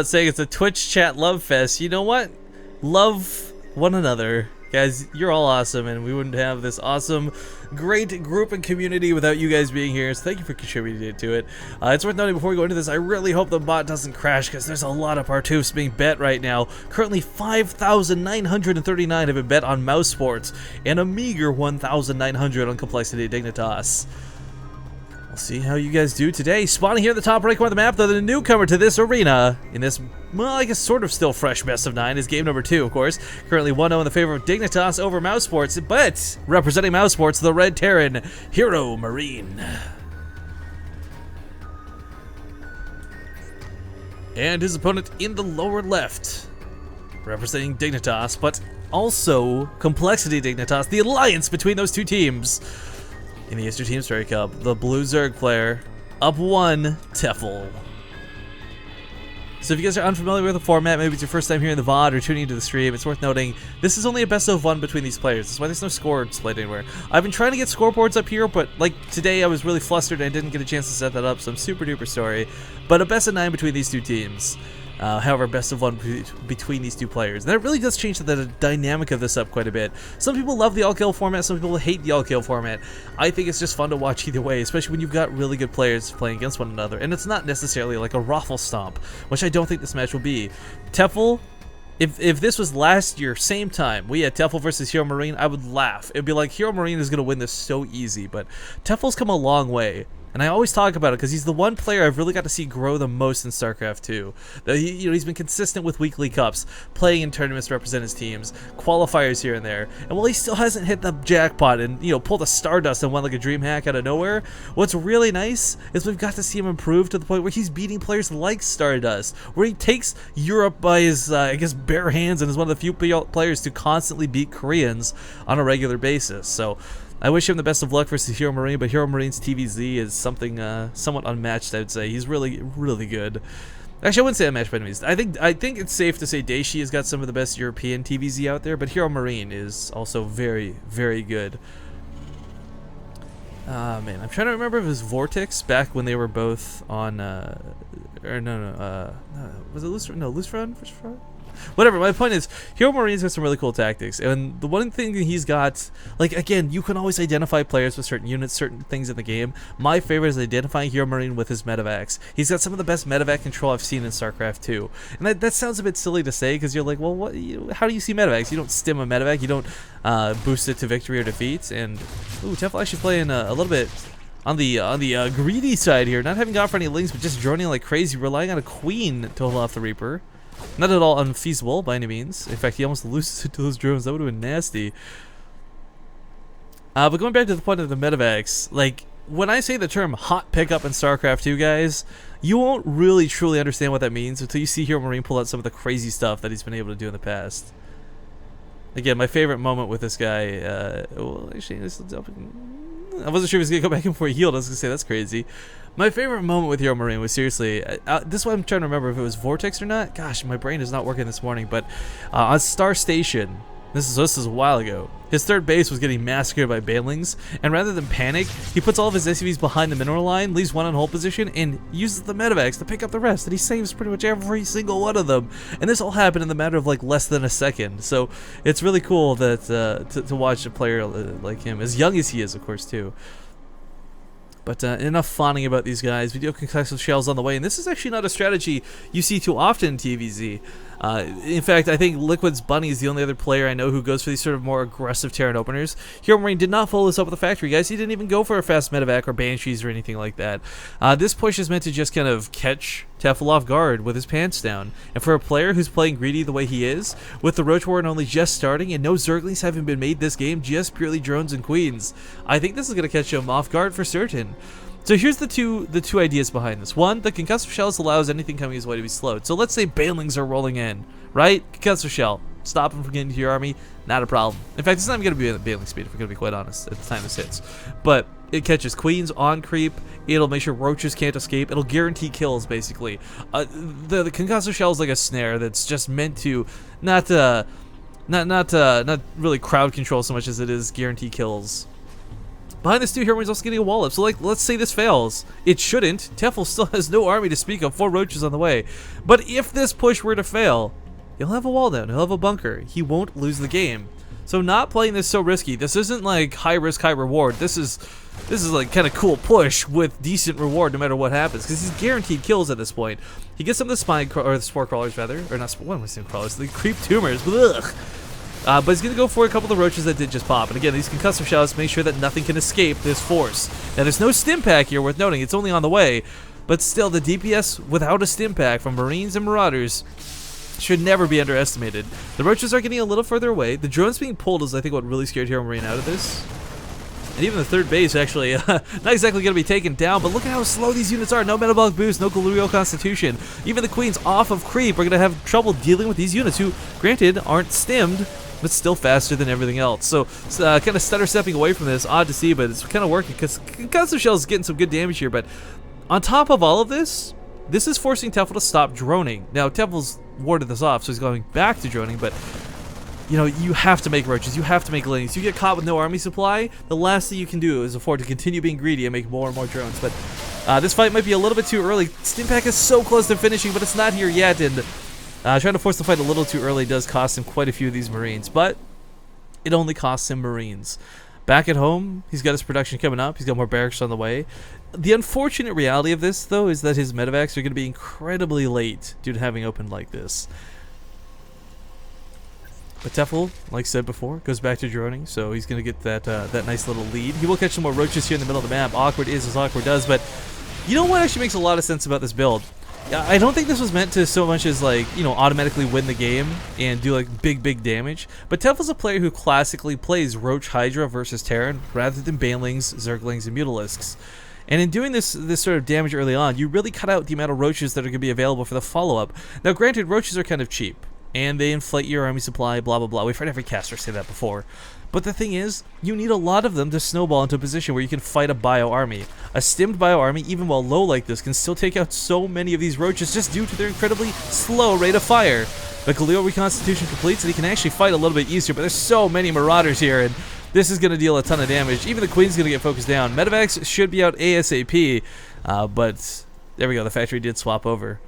Saying it's a Twitch chat love fest. You know what? Love one another. Guys, you're all awesome, and we wouldn't have this awesome, great group and community without you guys being here, so thank you for contributing to it. It's worth noting before we go into this, I really hope the bot doesn't crash, because there's a lot of Partoofs being bet right now. Currently, 5,939 have been bet on Mouseports, and a meager 1,900 on Complexity Dignitas. We'll see how you guys do today. Spawning here at the top right corner of the map, though, the newcomer to this arena in this, well, I guess sort of still fresh best of 9 is game number 2, of course. Currently 1-0 in the favor of Dignitas over Mouseports, but representing Mouseports, the Red Terran, HeroMarine. And his opponent in the lower left, representing Dignitas, but also Complexity Dignitas, the alliance between those two teams. In the Easter Team Story Cup, the blue Zerg player, up 1, Tefel. So if you guys are unfamiliar with the format, maybe it's your first time hearing the VOD or tuning into the stream, it's worth noting this is only a best of 1 between these players. That's why there's no score displayed anywhere. I've been trying to get scoreboards up here, but like today I was really flustered and I didn't get a chance to set that up, so I'm super duper sorry. But a best of 9 between these two teams. However, best of 1 between these two players. And that really does change the dynamic of this up quite a bit. Some people love the all-kill format, some people hate the all-kill format. I think it's just fun to watch either way, especially when you've got really good players playing against one another. And it's not necessarily like a raffle stomp, which I don't think this match will be. Tefel, if this was last year, same time, we had Tefel versus HeroMarine, I would laugh. It'd be like, HeroMarine is going to win this so easy, but Tefel's come a long way. And I always talk about it because he's the one player I've really got to see grow the most in StarCraft 2. He's been consistent with weekly cups, playing in tournaments to represent his teams, qualifiers here and there. And while he still hasn't hit the jackpot and pulled a Stardust and won like a dream hack out of nowhere, what's really nice is we've got to see him improve to the point where he's beating players like Stardust, where he takes Europe by his I guess bare hands and is one of the few players to constantly beat Koreans on a regular basis. So I wish him the best of luck versus HeroMarine, but HeroMarine's TVZ is something somewhat unmatched, I would say. He's really, really good. Actually, I wouldn't say unmatched by enemies. I think it's safe to say Daishi has got some of the best European TVZ out there, but HeroMarine is also very, very good. Man, I'm trying to remember if it was Vortex back when they were both on, was it Lucifer? No, Lucifer? Whatever, my point is, HeroMarine's got some really cool tactics, and the one thing that he's got, like, again, you can always identify players with certain units, certain things in the game. My favorite is identifying HeroMarine with his medevacs. He's got some of the best medevac control I've seen in StarCraft 2. And that sounds a bit silly to say, because you're like, well, how do you see medevacs? You don't stim a medevac, you don't boost it to victory or defeat, and, ooh, Tefel actually playing a little bit on the greedy side here, not having gone for any links, but just droning like crazy, relying on a queen to hold off the Reaper. Not at all unfeasible by any means. In fact, he almost loses it to those drones. That would have been nasty. But going back to the point of the medevacs, like, when I say the term hot pickup in StarCraft 2, guys, you won't really truly understand what that means until you see HeroMarine pull out some of the crazy stuff that he's been able to do in the past. Again, my favorite moment with this guy, well, actually, I wasn't sure if he was going to go back in before he healed. I was going to say, that's crazy. My favorite moment with HeroMarine was seriously, this is why I'm trying to remember if it was Vortex or not. Gosh, my brain is not working this morning, but on Star Station, this is a while ago, his third base was getting massacred by banelings, and rather than panic, he puts all of his SCVs behind the mineral line, leaves one on hold position, and uses the medevacs to pick up the rest, and he saves pretty much every single one of them. And this all happened in the matter of like less than a second, so it's really cool that to watch a player like him, as young as he is, of course, too. But enough fawning about these guys. Video concussive shells on the way, and this is actually not a strategy you see too often in TVZ. In fact, I think Liquid's Bunny is the only other player I know who goes for these sort of more aggressive Terran openers. HeroMarine did not follow this up with the factory, guys. He didn't even go for a fast medevac or banshees or anything like that. This push is meant to just kind of catch Tefel off guard with his pants down. And for a player who's playing greedy the way he is, with the Roach Warren only just starting and no Zerglings having been made this game, just purely drones and queens, I think this is going to catch him off guard for certain. So here's the two ideas behind this. One, the concussive shells allows anything coming his way to be slowed. So let's say banelings are rolling in, right? Concussive shell, stop them from getting to your army, not a problem. In fact, it's not even going to be at bailing speed, if we're going to be quite honest, at the time this hits. But it catches queens on creep, it'll make sure roaches can't escape, it'll guarantee kills, basically. The concussive shell is like a snare that's just meant to not really crowd control so much as it is guarantee kills. Behind this too, HeroMarine's also getting a wall up. So like, let's say this fails. It shouldn't. Tefel still has no army to speak of, 4 roaches on the way. But if this push were to fail, he'll have a wall down, he'll have a bunker. He won't lose the game. So not playing this so risky. This isn't like high risk, high reward. This is like kind of cool push with decent reward no matter what happens, because he's guaranteed kills at this point. He gets some of the or the spore crawlers rather, or not. What am I saying? Crawlers? The creep tumors. Ugh. But he's going to go for a couple of the roaches that did just pop. And again, these concussive shells make sure that nothing can escape this force. Now, there's no stim pack here worth noting. It's only on the way. But still, the DPS without a stim pack from Marines and Marauders should never be underestimated. The roaches are getting a little further away. The drones being pulled is, I think, what really scared HeroMarine out of this. And even the third base, actually, not exactly going to be taken down, but look at how slow these units are. No metabolic boost, no Galurial Constitution. Even the Queens off of creep are going to have trouble dealing with these units who, granted, aren't stimmed, but still faster than everything else. So, kind of stutter stepping away from this. Odd to see, but it's kind of working, because Concussive Shell is getting some good damage here. But on top of all of this, this is forcing Tefel to stop droning. Now, Tefel's warded this off, so he's going back to droning, but you know, you have to make roaches, you have to make linies. You get caught with no army supply, the last thing you can do is afford to continue being greedy and make more and more drones. But this fight might be a little bit too early. Stimpack is so close to finishing, but it's not here yet, and trying to force the fight a little too early does cost him quite a few of these Marines, but it only costs him Marines. Back at home, he's got his production coming up, he's got more barracks on the way. The unfortunate reality of this, though, is that his medevacs are going to be incredibly late due to having opened like this. But Tefel, like I said before, goes back to droning, so he's going to get that nice little lead. He will catch some more roaches here in the middle of the map. Awkward is as awkward does, but you know what actually makes a lot of sense about this build? I don't think this was meant to so much as, like, you know, automatically win the game and do like big damage. But Tefel's a player who classically plays Roach Hydra versus Terran rather than Banelings, Zerglings, and Mutalisks. And in doing this sort of damage early on, you really cut out the amount of roaches that are going to be available for the follow-up. Now, granted, roaches are kind of cheap, and they inflate your army supply, blah, blah, blah. We've heard every caster say that before. But the thing is, you need a lot of them to snowball into a position where you can fight a bio army. A stimmed bio army, even while low like this, can still take out so many of these roaches just due to their incredibly slow rate of fire. But Galil Reconstitution completes, and he can actually fight a little bit easier, but there's so many Marauders here, and this is going to deal a ton of damage. Even the Queen's going to get focused down. Medevacs should be out ASAP, but there we go, the factory did swap over.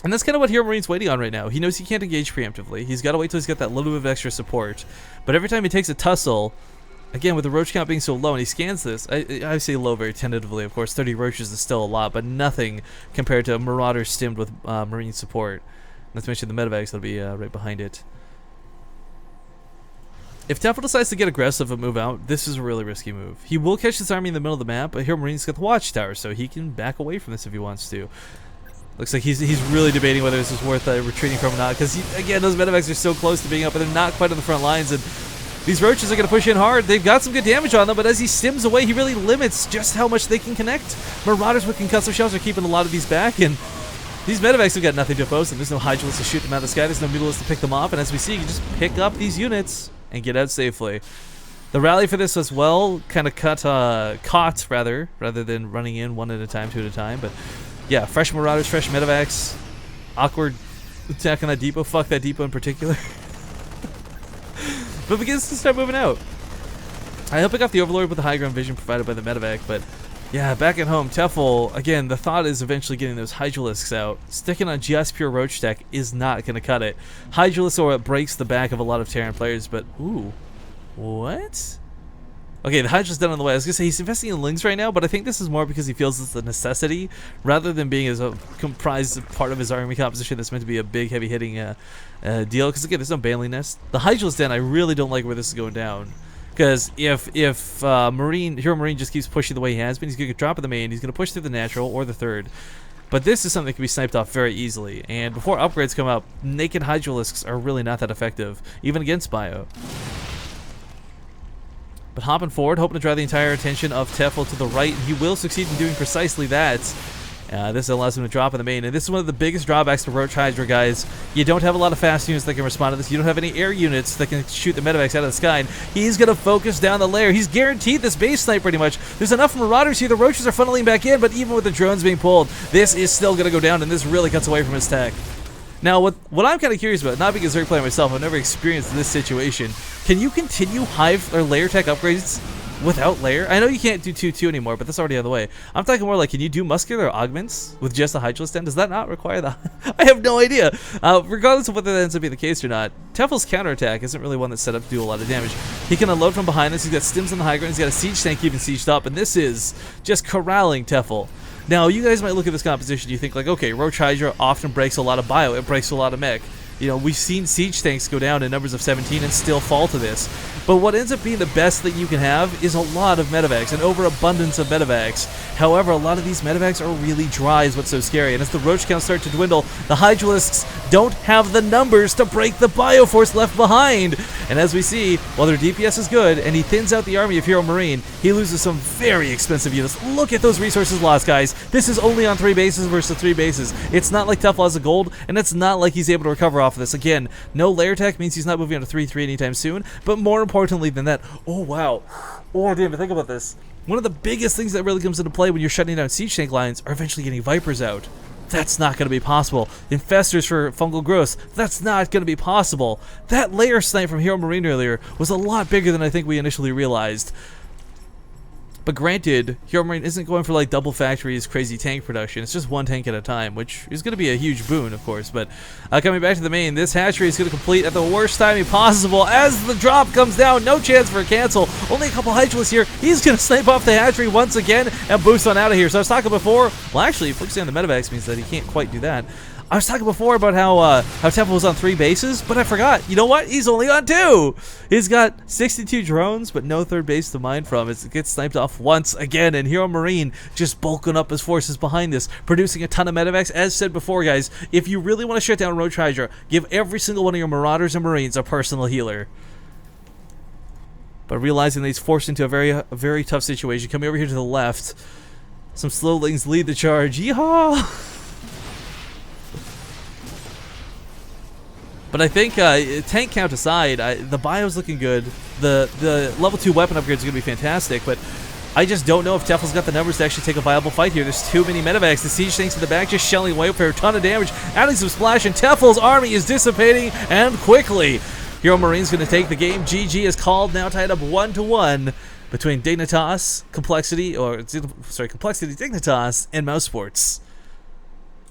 And that's kind of what HeroMarine's waiting on right now. He knows he can't engage preemptively. He's got to wait till he's got that little bit of extra support. But every time he takes a tussle, again, with the roach count being so low, and he scans this, I say low very tentatively, of course. 30 roaches is still a lot, but nothing compared to a Marauder stimmed with Marine support. Not to mention the medevacs that'll be right behind it. If Tefel decides to get aggressive and move out, this is a really risky move. He will catch this army in the middle of the map, but HeroMarine's got the watchtower, so he can back away from this if he wants to. Looks like he's really debating whether this is worth retreating from or not, because, again, those medevacs are so close to being up, but they're not quite on the front lines, and these roaches are going to push in hard. They've got some good damage on them, but as he stims away, he really limits just how much they can connect. Marauders with concussive shells are keeping a lot of these back, and these medevacs have got nothing to oppose them. There's no Hydulus to shoot them out of the sky. There's no Mutalisks to pick them off, and as we see, you can just pick up these units and get out safely. The rally for this as well kind of caught rather than running in one at a time, two at a time, but yeah, fresh Marauders, fresh medevacs, awkward attack on that depot. Fuck that depot in particular. But begins to start moving out. I hope I got the Overlord with the high ground vision provided by the medevac, but yeah, back at home, Tefel, again, the thought is eventually getting those Hydulisks out. Sticking on just pure Roach tech is not going to cut it. Hydulus or it breaks the back of a lot of Terran players, but ooh, what? Okay, the Hydra's done on the way. I was going to say he's investing in Lings right now, but I think this is more because he feels it's a necessity rather than being as a comprised part of his army composition that's meant to be a big, heavy-hitting deal. Because, again, there's no Baneling Nest. The Hydra's den, I really don't like where this is going down. Because if HeroMarine just keeps pushing the way he has been, he's going to drop in the main, he's going to push through the natural or the third. But this is something that can be sniped off very easily. And before upgrades come up, naked Hydralisks are really not that effective, even against Bio. But hopping forward, hoping to draw the entire attention of Tefel to the right, and he will succeed in doing precisely that. This allows him to drop in the main, and this is one of the biggest drawbacks to Roach Hydra, guys. You don't have a lot of fast units that can respond to this. You don't have any air units that can shoot the medevacs out of the sky, and he's going to focus down the lair. He's guaranteed this base snipe pretty much. There's enough Marauders here. The Roaches are funneling back in, but even with the drones being pulled, this is still going to go down, and this really cuts away from his tech. Now, what I'm kind of curious about, not being a Zerg player myself, I've never experienced this situation. Can you continue Hive or Lair Tech upgrades without layer? I know you can't do 2-2 anymore, but that's already out of the way. I'm talking more like, can you do muscular augments with just a Hydro Stem? Does that not require the... I have no idea. Regardless of whether that ends up being the case or not, Tefel's counterattack isn't really one that's set up to do a lot of damage. He can unload from behind this. He's got stims on the high ground. He's got a siege tank keeping sieged up, and this is just corralling Tefel. Now, you guys might look at this composition, you think like, okay, Roach Hydra often breaks a lot of bio, it breaks a lot of mech. You know, we've seen siege tanks go down in numbers of 17 and still fall to this. But what ends up being the best that you can have is a lot of medevacs, an overabundance of medevacs. However, a lot of these medevacs are really dry is what's so scary. And as the roach counts start to dwindle, the Hydralisks don't have the numbers to break the bioforce left behind. And as we see, while their DPS is good and he thins out the army of HeroMarine, he loses some very expensive units. Look at those resources lost, guys. This is only on 3 bases versus 3 bases. It's not like Tefel has a gold, and it's not like he's able to recover off of this. Again, no layer tech means he's not moving on to 3-3 anytime soon, but more importantly than that, oh wow, oh I didn't even think about this. One of the biggest things that really comes into play when you're shutting down siege tank lines are eventually getting Vipers out. That's not going to be possible. Infestors for fungal growth, that's not going to be possible. That layer snipe from HeroMarine earlier was a lot bigger than I think we initially realized. But granted, HeroMarine isn't going for like double factories, crazy tank production. It's just one tank at a time, which is going to be a huge boon, of course. But coming back to the main, this hatchery is going to complete at the worst timing possible. As the drop comes down, no chance for a cancel. Only a couple Hydralisks here. He's going to snipe off the hatchery once again and boost on out of here. So I was talking before, well actually, focusing on the medevacs means that he can't quite do that. I was talking before about how Tefel was on 3 bases, but I forgot. You know what? He's only on 2. He's got 62 drones, but no third base to mine from. It gets sniped off once again, and HeroMarine just bulking up his forces behind this, producing a ton of medevacs. As said before, guys, if you really want to shut down Roach Hydra, give every single one of your Marauders and Marines a personal healer. But realizing that he's forced into a very tough situation, coming over here to the left, some slowlings lead the charge. Yeehaw! But I think, tank count aside, the bio's looking good. The level 2 weapon upgrades are going to be fantastic, but I just don't know if Tefel's got the numbers to actually take a viable fight here. There's too many medevacs. The siege tanks in the back just shelling away for a ton of damage, adding some splash, and Tefel's army is dissipating, and quickly. HeroMarine's going to take the game. GG is called, now tied up 1-1 between Complexity, Dignitas, and Mousesports.